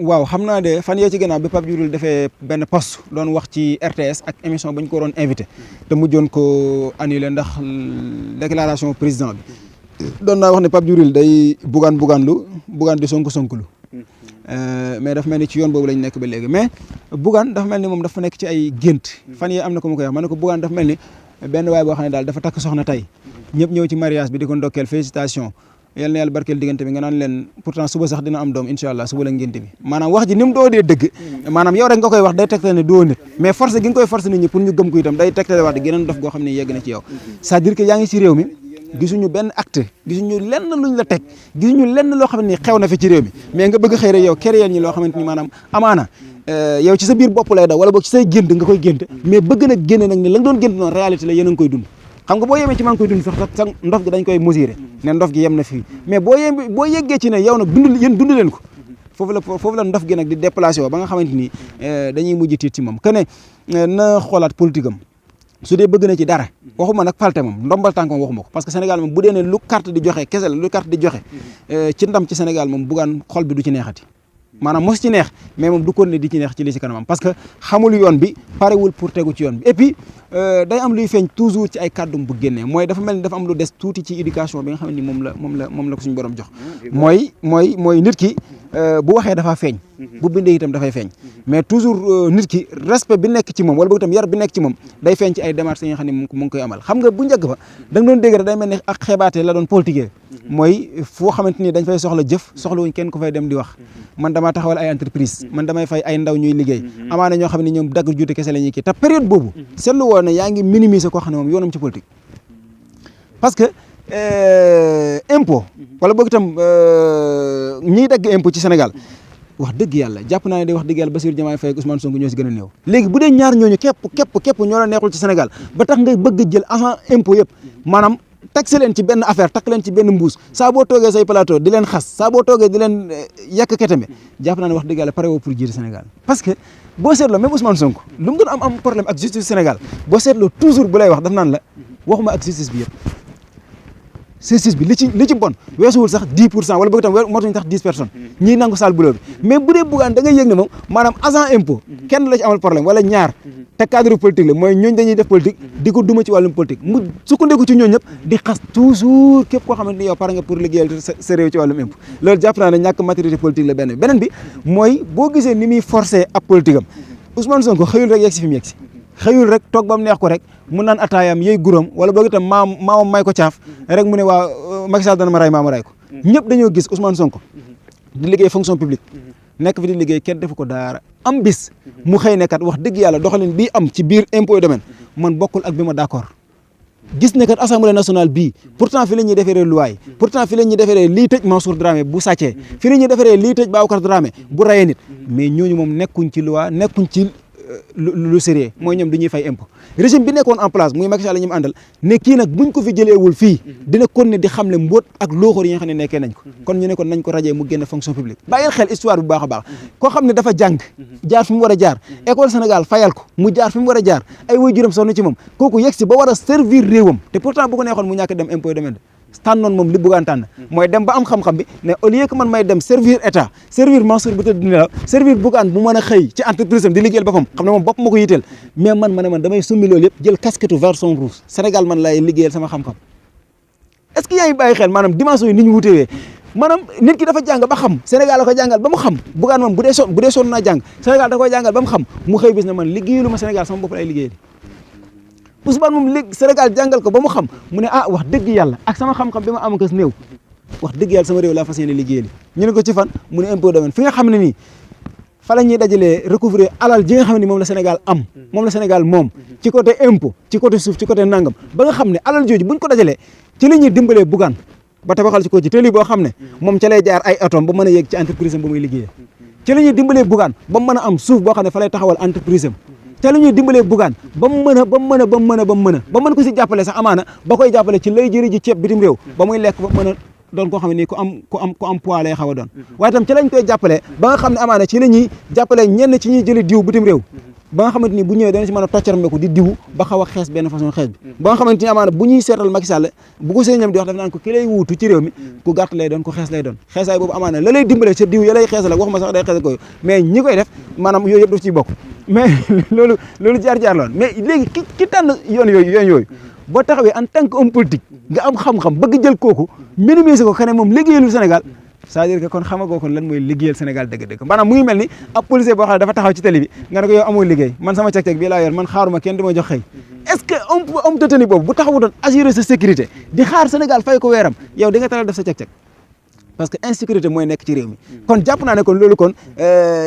waaw xam naa de fan yee ci gannaaw bi Pape Djibril defee benn post doon wax ci RTS ak émission ba ñu ko waroon invité te mujjoon ko annulé ndax déclaration président bi doon naa wax ne Pape Djibril day bugaan di sonkulu mais dafa mel ni ci yoon boobu lañ nekk ba léegi mais bugaan dafa mel ni moom dafa nekk ci ay gént fan yee am na ko ma koy wax ma ne ko bugaan dafa mel ni benn waay boo xam ne daal dafa takk soxna tey ñëpp ñëw ci mariage bi di ko ndokkeel félicitation yal na yàlla barkeel diggante bi nga naan leen pourtant suba sax dina am doom incha allah suba la ngénte bi maanaam wax ji ni mu doo dee dëgg maanaam yow rek nga koy wax day tegtale ne doo nit mais force gi nga koy force nit ñi pour ñu gëm ko itam day tegtale wax di geneen dof goo xam ne yegg na ci yow c'est-à-dire que yaa ngi ci réew mi gisuñu benn acte gisuñu lenn luñ la teg gisuñu lenn loo xam ne xew na fi ci réew mi mais nga bëgg xëy rek yow créer ñi loo xamante ni maanaam amaana yow ci sa biir bopp lay daw wala boog ci say gént nga koy gént mais bëgg nag génne nag ni la nga doon gént noonu réalité la yéen a ngi koy dund xam nga boo yemee ci maa ngi koy dund sax ndof gi dañ koy mesurer ne ndof gi yem na fii mais boo yeggee ci ne yow nag dund leen ko foofu la ndof gi nag di déplacé woo ba nga xamante ni dañuy mujj tiit ci moom que ne na xoolaat politique am su dee bëgg na ci dara waxuma nag falte moom ndombal tànk moom waxuma ko parce que Sénégal moom bu dee ne lu carte di joxe kese la lu carte di joxe ci ndam ci Sénégal moom buggaan xol bi du ci neexati maanaam mos ci neex mais moom du kon ne di ci neex ci li ci kanamam parce que xamul yoon bi parewul pour tegu ci yoon bi et puis day am luy feeñ toujours ci ay kàddum bu génnee mooy dafa mel ni dafa am lu des tuuti ci éducation bi nga xam ne ni moom la ko suñu borom jox mooy nit ki bu waxee dafa feeñ bu bindee itam dafay feeñ mais toujours nit ki respect bi nekk ci moom wala boog itam yar bi nekk ci moom day feeñ ci ay démarches yi nga xam ne mu ngi koy amal xam nga bu njëkk ba da nga doon dégg rek day mel ni ak xeebaate la doon politique mooy foo xamante ni dañ fay soxla jëf soxla wuñ kenn ku fay dem di wax man damaa taxawal ay entreprise man damay fay ay ndaw ñuy liggéey amaana ñoo xam ne ñoom dagg juute kese la ñuy kii te période boobu seetlu woon ne yaa ngi minimiser koo xam ne moom yoonam ci politique parce que impôt wala boog itam ñiy dagg impôt ci Sénégal wax dëgg yàlla jàpp naa ne day wax dëgg yàlla Bassirou Diomaye Faye ak Ousmane Sonko ñoo si gën a néew léegi bu dee ñaar ñooñu képp ñoo la neexul ci Sénégal ba tax ngay bëgg a jël agent impôt yëpp maanaam taxé leen ci benn affaire takk leen ci benn mbuus saa boo toogee say plateau di leen xas saa boo toogee di leen yàq ketame jàpp naa ne wax dëgg yàlla pare woo pour jiite Sénégal parce que boo seetloo même Ousmane Sonko lu mu doon am problème ak justice Sénégal boo seetloo toujours bu lay wax daf naan la waxuma ak justice bi yëpp justice bi li ci bon weesuwul sax 10% wala boog itam motuñ sax 10 personnes ñiy nangu saal buloo bi mais bu dee buggaan da ngay yëg ne moom maanaam agent impôt kenn la ci amal problème wala ñaar te cadre politique la mooy ñooñ dañuy def politique di ko duma ci wàllum politique mu sukkandiku ci ñooñ ñëpp di xas toujours képp koo xamante ni yow pare nga pour liggéeyal sa réew ci wàllum impôt loolu jàpp naa ne ñàkk maturité politique la beneen bi mooy boo gisee ni muy forcé ab politique am Ousmane Sonko xëyul rek yegg si fi mu yegg si xëyul rek toog ba mu neex ko rek mu naan ataayam yey guróom wala boog itam maamam may ko caaf rek mu ne waa Macky Sall dana ma ray maama ray ko ñëpp dañoo gis Ousmane Sonko di liggéey fonction publique nekk fi di liggéey kenn defu ko daara am bis mu xëy ne kat wax dëgg yàlla doxalin bii am ci biir impôt et domaine man bokkul ak bi ma d'accord gis ne kat assemblée nationale bii pourtant fi la ñuy defaree loi pourtant fi la ñuy defaree lii tëj Mansour Dramé bu sàccee fi la ñuy defaree lii tëj Babacar Dramé bu rayee nit mais ñooñu moom nekkuñ ci loi nekkuñ ci lu sérieux mooy ñoom dañuy fay impôt régime bi nekkoon en place muy Macky Sall la ñu mu àndal ne kii nag buñ ko fi jëleewul fii dina kon ne di xamle mbóot ak looxoor yi nga xam ne nekkee nañ ko kon ñu ne kon nañ ko rajee mu génn fonction publique bàyyil xel histoire bu baax a baax koo xam ne dafa jàng jaar fi mu war a jaar école Sénégal fayal ko mu jaar fi mu war a jaar ay waajuram sonn ci moom kooku yegg si ba war a servir réewam te pourtant bu ko neexoon mu ñàkk dem impôt domaine tànnoon moom li buggaan tànn mooy dem ba am xam-xam bi ne au lieu que man may dem servir état servir Mansour bu tëdd nelaw servir buggaan bu mën a xëy ci entreprise am di liggéeyal boppam xam ne moom bopp ma ko yiteel mais man ma ne man damay summi loolu yëpp jël casquette version rouge Sénégal man lay liggéeyal sama xam-xam est-ce que yaa ngi bàyyi xel maanaam dimension yi ni ñu wutewee maanaam nit ki dafa jàng ba xam Sénégal la ko jàngal ba mu xam buggaan moom bu dee sonn naa jàng Sénégal da koy jàngal ba mu xam mu xëy bis ne man liggéeyalu ma Sénégal sama bopp lay liggéeyal Ousmane moom léegi Sénégal jàngal ko ba mu xam mu ne wax dëgg yàlla ak sama xam-xam bi ma am kës néew wax dëgg yàlla sama réew laa fas yéene liggéeyal ñu ne ko ci fan mu ne impôt domaine fi nga xam ne nii fa la ñuy dajalee recouvrer alal ji nga xam ne moom la Sénégal am moom la Sénégal moom ci côté impôt ci côté suuf ci côté nangam ba nga xam ne alal jooju buñ ko dajalee ci la ñuy dimbalee Bougane ba tabaxal ci ko ci télé boo xam ne moom ca lay jaar ay atom ba mën a yegg ci entreprise am ba muy liggéeyee ci la ñuy dimbalee Bougane ba mu mën a am suuf boo xam ne fa lay taxawal entreprise am te la ñuy dimbalee Bougane ba mu mën ko si jàppale sax amaana ba koy jàppale ci lay jëri ji ceeb bitim réew ba muy lekk ba mën a doon koo xam ne nii ku am poids lay xaw a doon waaye tam ci lañ koy jàppale ba nga xam ne amaana ci la ñuy jàppale ñenn ci ñuy jëli diw bitim réew ba nga xamante ni bu ñëwee dana ci mën a toccarmeeku di diwu ba xaw a xees benn façon xees bi ba nga xamante ni amaana bu ñuy seetal Macky Sall bu ko sëñam di wax daf naan ko ki lay wuutu ci réew mi ku gàtt lay doon ku xees lay doon xeesaay boobu amaana la lay dimbale sa diw ya lay xeesal ak waxuma sax day xeesal ko mais ñi koy def maanaam yooyu yëpp daf ciy bokk mais loolu jaar-jaar la woon mais léegi ki tànn yoon yooyu boo taxawee en tant que homme politique nga am xam-xam bëgg jël kooku minimiser ko ne moom liggéeyalul Sénégal c'est-à-dire que kon xamagoo kon lan mooy liggéeyal Sénégal dëgg-dëgg maanaam mu ngi mel ni ab policier boo xam ne dafa taxaw ci télé bi nga ne ko yow amoo liggéey man sama cek-cek bii laa yor man xaaruma kenn du ma jox xëy est-ce que homme de tenue boobu bu taxawutoon assurer sa sécurité di xaar Sénégal fay ko weeram yow di nga talal def sa cek-cek parce que insécurité mooy nekk ci réew mi kon jàpp naa ne kon loolu kon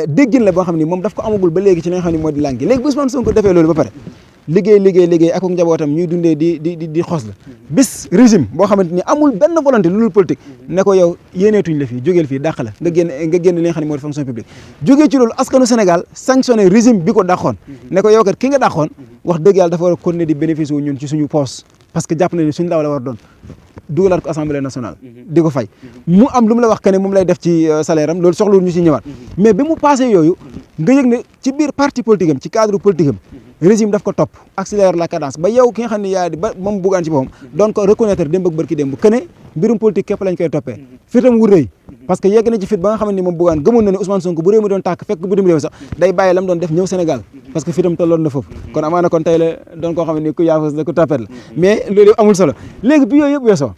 déggin la boo xam ni moom daf ko amagul ba léegi ci li nga xam ne moo di làngi léegi bu Ousmane Sonko defee loolu ba pare liggéey ak njabootam ñuy dundee di xos la bis régime boo xamante ni amul benn volonté lu dul politique ne ko yow yéeneetuñ la fii jógeel fii dàq la nga génn li nga xam ne moo di fonction publique jógee ci loolu askanu Sénégal sanctionné régime bi ko dàqoon ne ko yow kat ki nga dàqoon wax dëgg yàlla dafa war a continuer di bénéficier wu ñun ci suñu poste parce que jàpp na ni suñu ndaw la war doon dugalaat ko assemblée nationale di ko fay mu am lu mu la wax que ne moom lay def ci salaire am loolu soxlawul ñu ci ñëwaat mais bi mu passé yooyu nga yëg ne ci biir parti politique am ci cadre politique am régime daf ko topp accélère la cadence ba yow ki nga xam ne yaa di ba moom buggaan ci boppam doon ko reconnaître démb ak bërki démb que ne mbirum politique képp lañ koy toppee fitam wu rëy parce que yegg na ci fit ba nga xamante ni moom buggaan gëmoon na ne Ousmane Sonko bu réew mi doon tàkk fekk bitim réew sax day bàyyi lam doon def ñëw Sénégal parce que fitam tolloon na foofu kon amaana kon tey la doon koo xam ne ni ku yaafus la ku tapet la mais loolu yëpp amul solo léegi bi yooyu yëpp weesoo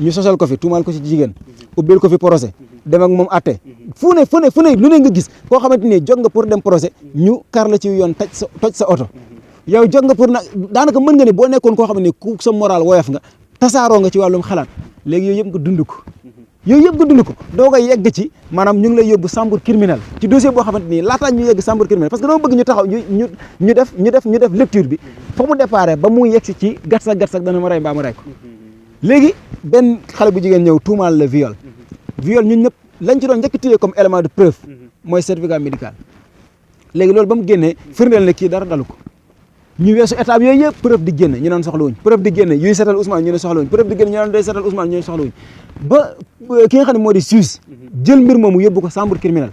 ñu sosal ko fi tuumaal ko ci jigéen ubbil ko fi procès dem ak moom atte fu ne lu ne nga gis koo xamante ni jóg nga pour dem procès ñu kar la ci yoon toj sa oto yow jóg nga pour na daanaka mën nga ne boo nekkoon koo xam ne ku sa moral woyof nga tasaaroo nga ci wàllum xalaat léegi yooyu yëpp nga dund ko doo ko yegg ci maanaam ñu ngi lay yóbbu chambre criminelle ci dossier boo xamante ni laataa ñu yegg chambre criminelle parce que dama bëgg ñu taxaw ñu def lecture bi fa mu déparé ba mu yegg si ci gatsak dana ma rey mbaa ma rey ko léegi benn xale bu jigéen ñëw tuumaal le viol ñun ñëpp lañ ci doon njëkk téye comme élément de preuve mooy certificat médical léegi loolu ba mu génnee firndeel ne kii dara dalu ko ñu weesu étape yooyu yëpp preuve di génn ñu naan soxla wuñ preuve di génn yuy setal Ousmane ñu ne soxla wuñ preuve di génn ñu naan day setal Ousmane ñu ne soxla wuñ ba ki nga xam ne moo di suisse jël mbir moomu yóbbu ko chambre criminelle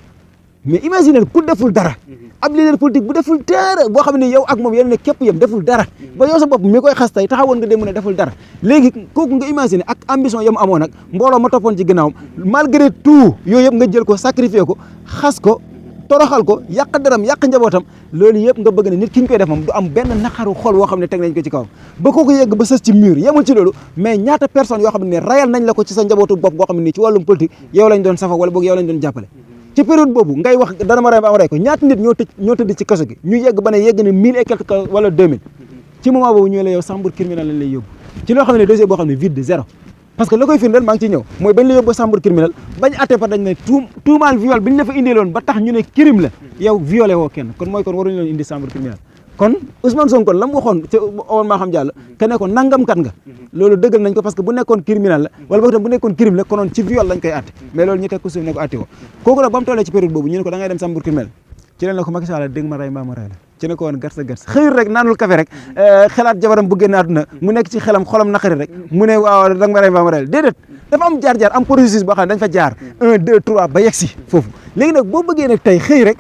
mais imaginer ku deful dara ab leader politique bu deful dara boo xam ne yow ak moom yéen ne képp yam deful dara ba yow sa bopp mi koy xas tey taxawoon nga dem ne deful dara léegi kooku nga imaginer ak ambition yam amoon nag mbooloo ma toppoon ci ginnaawam malgré tout yooyu yëpp nga jël ko sacrifier ko xas ko toroxal ko yàq deram yàq njabootam loolu yëpp nga bëgg ne nit ki ñu koy def moom du am benn naqaru xol woo xam ne teg nañ ko ci kawam ba kooku yegg ba sës ci mur yemul ci loolu mais ñaata personnes yoo xam ne rayal nañ la ko ci sa njabootu bopp goo xam ne nii ci wàllum politique yow lañ doon safa wala boog yow lañ doon jàppale ci période boobu ngay wax dana ma rey ba am rey ko ñaata nit ñoo tëdd ci kaso gi ñu yegg ba ne yegg ne 1000 et quelque wala 2000 ci moment boobu ñu la yow chambre criminelle lañ lay yóbbu ci loo xam ne dossier boo xam ne vide de zéro parce que la koy firndeel maa ngi ciy ñëw mooy bañ la yóbbu chambre criminelle bañ atte par dañ ne tuumaal viol bi ñu la fa indiloon ba tax ñu ne crime la yow violé woo kenn kon mooy kon waruñu leen indi chambre criminelle kon Ousmane Sonko la mu waxoon ca owoon maa xam jàll ke ne ko nangam kat nga loolu dëggal nañ ko parce que bu nekkoon criminel la wala boog tam bu nekkoon crime la konoon ci viol lañ koy atte mais loolu ñu teg ko suuf ne ko atte woo kooku nag ba mu tollee ci période boobu ñu ne ko da ngay dem chambre criminelle ci leen la ko Macky Sall dégg ma rey mbaa ma rey la ci ne ko woon garsa xëyul rek naanul café rek xelaat jabaram bu génn àdduna mu nekk ci xelam xolam naqari rek mu ne waaw da nga ma rey mbaa ma rey la déedéet dafa am jaar-jaar am processus boo xam ne dañ fa jaar 1 2 3 ba yegg si foofu léegi nag boo bëggee nag tey xëy rek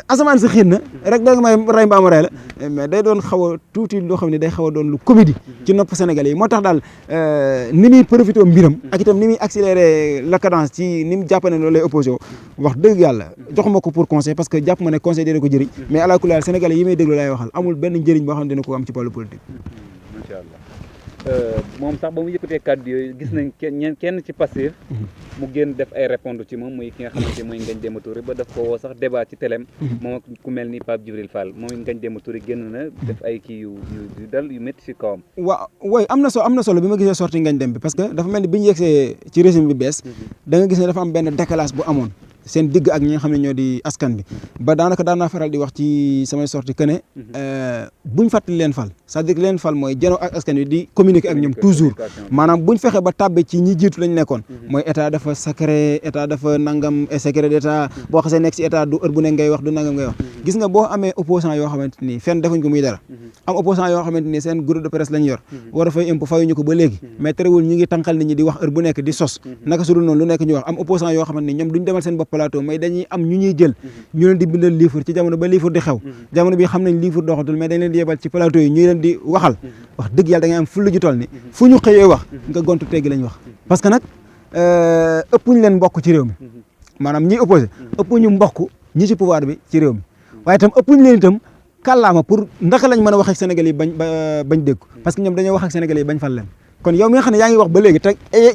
asamaan si xiin na rek da nga may rey mbaa ma rey la mais day doon xaw a tuuti loo xam ne day xaw a doon lu comédie ci nopp sénégalais yi moo tax daal ni muy profité mbiram ak itam ni muy accéléré la cadence ci ni mu jàpp ne loolu lay opposé wax dëgg yàlla joxuma ko pour conseil parce que jàpp ma ne conseil dina ko jëriñ mais alaakulli sénégalais yi may déglu laay waxal amul benn njëriñ boo xam ne dina ko am ci wàllu politique. macha allah moom sax ba mu yëkkatee kàddu yooyu gis nañ kenn ci Pastef mu génn def ay répondre ci moom muy ki nga xamante mooy Ngagne Demba Touré ba daf ko woo sax débat ci télém moom ak ku mel ni Pape Djibril Fall moom Ngagne Demba Touré génn na def ay kii yu dal yu métti si kawam. waaw wooy am na solo bi ma gisee sorti Ngagne Demba bi parce que dafa mel ni bi ñu yegsee ci régime bi bees da nga gis ne dafa am benn décalage bu amoon seen digg ak ñi nga xam ne ñoo di askan bi ba daanaka daan naa faral di wax ci samay sorti que ne buñ fàttali leen fal c'est-à-dire que leen fal mooy janoo ak askan wi di communiquer ak ñoom toujours maanaam buñ fexe ba tàbbe ci ñi jiitu lañ nekkoon mooy état dafa sacré état dafa nangam secret d'état boo xasee nekk si état du heure bu ne ngay wax du nangam ngay wax gis nga boo amee opposant yoo xamante ni fenn defuñ ko muy dara am opposant yoo xamante ni seen groupe de presse lañ yor war a fay impôt fayuñu ko ba léegi mais terewul ñi ngi tànqal nit ñi di wax heure bu nekk di sos naka su dul noonu lu nekk ñu wax am opposant yoo xamante ni ñoom duñ demal seen bopp plateau mais dañuy am ñu ñuy jël ñu leen di bindal livre ci jamono ba livre di xew jamono bi xam nañ livre doxatul mais dañ leen di yebal ci plateau yi ñu leen di waxal wax dëgg yàlla da ngay am fulla ju toll ni fu ñu xëyee wax nga gontu teggi lañ wax parce que nag ëppuñ leen mbokk ci réew mi maanaam ñi opposé ëppuñu mbokk ñi ci pouvoir bi ci réew mi waaye itam ëppuñ leen itam kàllaama pour ndaka lañ mën a wax ak Sénégal yi bañ dégg parce que ñoom dañoo wax ak Sénégal yi bañ fal leen kon yow mi nga xam ne yaa ngi wax ba léegi te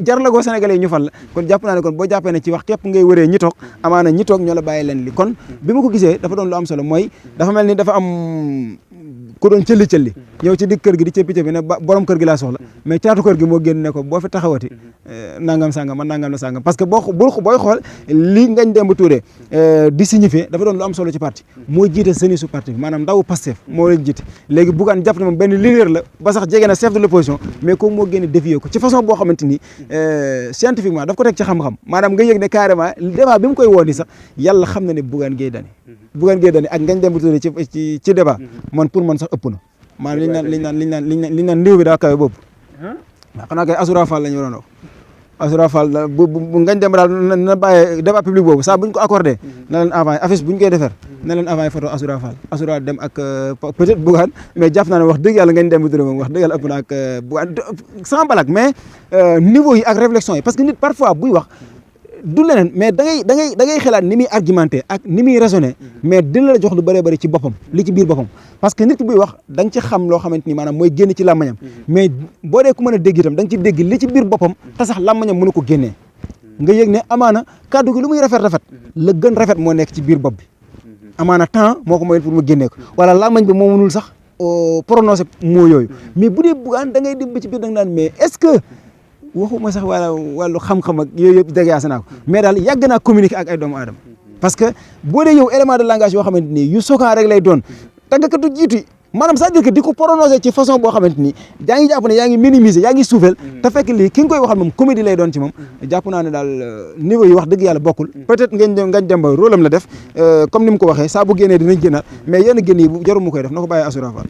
jar la goo Sénégalais yi ñu fal la kon jàpp naa ne kon boo jàppee ne ci wax képp ngay wëree ñi toog amaana ñi toog ñoo la bàyyi leen li kon bi ma ko gisee dafa doon lu am solo mooy dafa mel ni dafa am ku doon cëlli ñëw ci digg kër gi di cëppi ne borom kër gi laa soxla mais caatu kër gi moo génn ne ko boo fi taxawati nangam sangam man nangam la sangam parce que booy xool li Ngagne Demba Touré di signifier dafa doon lu am solo ci parti moo jiite seni su parti bi maanaam ndawu Pastef moo leen jiite léegi Bougane jàpp ne moom benn leader la ba sax jege na chef de l'opposition mais comme moo génne défier ko ci façon boo xamante ni scientifiquement daf ko teg ci xam-xam maanaam nga yëg ne carrément débat bi mu koy woo ni sax yàlla xam na ne Bougane Gueye Dany ak Ngagne Demba Touré ci débat man pour man sax ëpp na maanaam liñ naan néew bi daa kawe boobu waaw xanaa kay Azoura Fall la ñu waroon wax Azoura Fall bu Ngagne Demba daal na bàyyee débat public boobu saa buñ ko accordé na leen envoyé affiche buñ koy defar na leen envoyé photo Azoura Fall Azoura dem ak peut-être Bougane mais jàpp naa ne wax dëgg yàlla Ngagne Demba Touré moom wax dëgg yàlla ëpp na ak Bougane sans balak mais niveau yi ak réflexion yi parce que nit parfois buy wax du leneen mais da ngay xalaat ni muy argumenté ak ni muy raisonné mais dina la jox lu bëree bëri ci boppam li ci biir boppam parce que nit ki buy wax da nga ci xam loo xamante ni maanaam mooy génn ci làmmañam mais boo dee ku mën a dégg itam da nga ci dégg li ci biir boppam te sax làmmañam mënu ko génnee nga yëg ne amaana kàddu gi lu muy rafet la gën rafet moo nekk ci biir bopp bi amaana temps moo ko moyen pour mu génnee ko wala làmmañ bi moo mënul sax prononcé moo yooyu mais bu dee Bougane da ngay dem ba ci biir da nga naan mais est-ce que waxuma sax wàllu xam-xam ak yooyu yëpp dégagé naa ko mais daal yàgg naa communiquer ak ay doomu aadama parce que boo dee yow élément de langage yoo xamante ni yu sokan rek lay doon tàggakatu jiitu maanaam c'est-à-dire que di ko prononcer ci façon boo xamante ni yaa ngi jàpp ne yaa ngi minimiser yaa ngi suufeel te fekk lii ki nga koy waxal moom comédie lay doon ci moom jàpp naa ne daal niveau yi wax dëgg yàlla bokkul peut-être Ngagne Demba rôle am la def comme ni mu ko waxee saa bu génnee dinañ génnaat mais yenn génn yi jaru mu koy def na ko bàyyi Azoura Fall